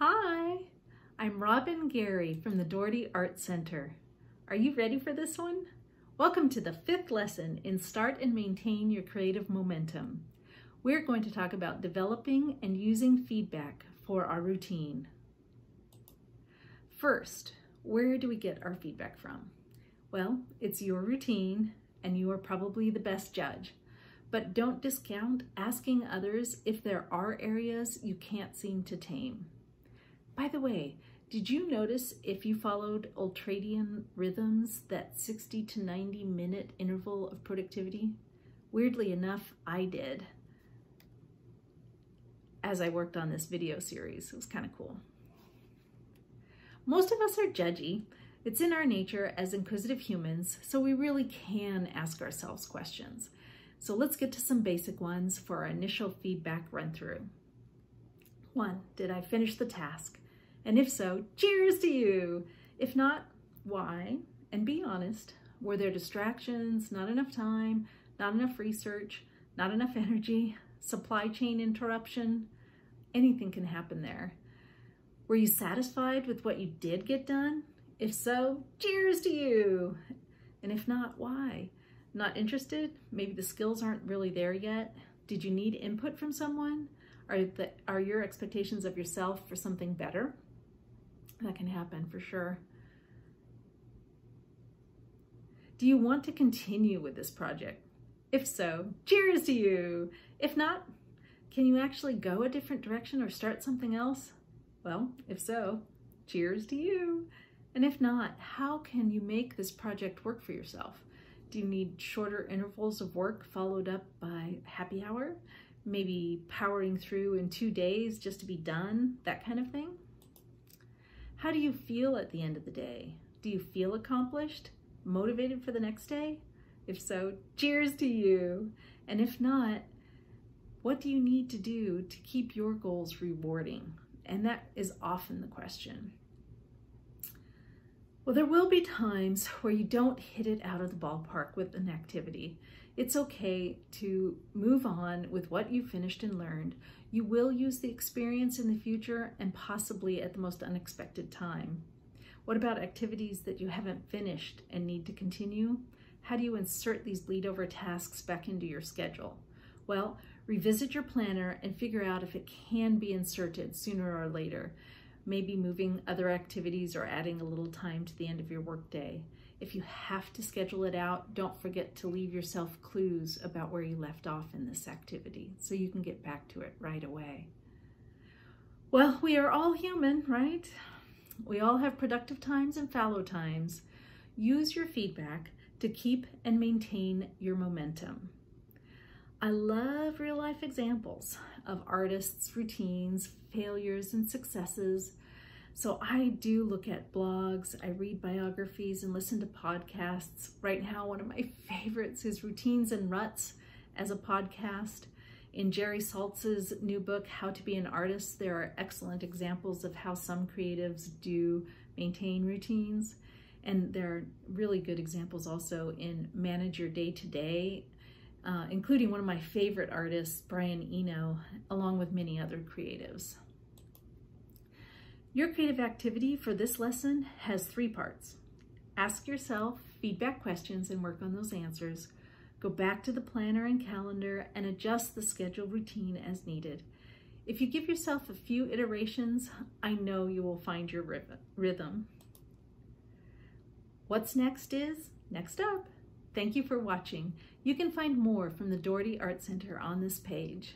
Hi, I'm Robin Gary from the Dougherty Art Center. Are you ready for this one? Welcome to the 5th lesson in Start and Maintain Your Creative Momentum. We're going to talk about developing and using feedback for our routine. First, where do we get our feedback from? Well, it's your routine and you are probably the best judge. But don't discount asking others if there are areas you can't seem to tame. By the way, did you notice if you followed ultradian rhythms, that 60 to 90 minute interval of productivity? Weirdly enough, I did as I worked on this video series. It was kind of cool. Most of us are judgy. It's in our nature as inquisitive humans, so we really can ask ourselves questions. So let's get to some basic ones for our initial feedback run through. 1, did I finish the task? And if so, cheers to you. If not, why? And be honest. Were there distractions, not enough time, not enough research, not enough energy, supply chain interruption? Anything can happen there. Were you satisfied with what you did get done? If so, cheers to you. And if not, why? Not interested? Maybe the skills aren't really there yet. Did you need input from someone? Are your expectations of yourself for something better? That can happen for sure. Do you want to continue with this project? If so, cheers to you. If not, can you actually go a different direction or start something else? Well, if so, cheers to you. And if not, how can you make this project work for yourself? Do you need shorter intervals of work followed up by happy hour? Maybe powering through in 2 days just to be done, that kind of thing? How do you feel at the end of the day? Do you feel accomplished, motivated for the next day? If so, cheers to you. And if not, what do you need to do to keep your goals rewarding? And that is often the question. Well, there will be times where you don't hit it out of the ballpark with an activity. It's okay to move on with what you finished and learned. You will use the experience in the future and possibly at the most unexpected time. What about activities that you haven't finished and need to continue? How do you insert these bleed over tasks back into your schedule? Well, revisit your planner and figure out if it can be inserted sooner or later. Maybe moving other activities or adding a little time to the end of your workday. If you have to schedule it out, don't forget to leave yourself clues about where you left off in this activity so you can get back to it right away. Well, we are all human, right? We all have productive times and fallow times. Use your feedback to keep and maintain your momentum. I love real life examples of artists' routines, failures, and successes. So I do look at blogs, I read biographies, and listen to podcasts. Right now, one of my favorites is Routines and Ruts as a podcast. In Jerry Saltz's new book, How to Be an Artist, there are excellent examples of how some creatives do maintain routines. And there are really good examples also in Manage Your Day to Day, including one of my favorite artists, Brian Eno, along with many other creatives. Your creative activity for this lesson has 3 parts. Ask yourself feedback questions and work on those answers. Go back to the planner and calendar and adjust the schedule routine as needed. If you give yourself a few iterations, I know you will find your rhythm. What's next is next up. Thank you for watching. You can find more from the Dougherty Art Center on this page.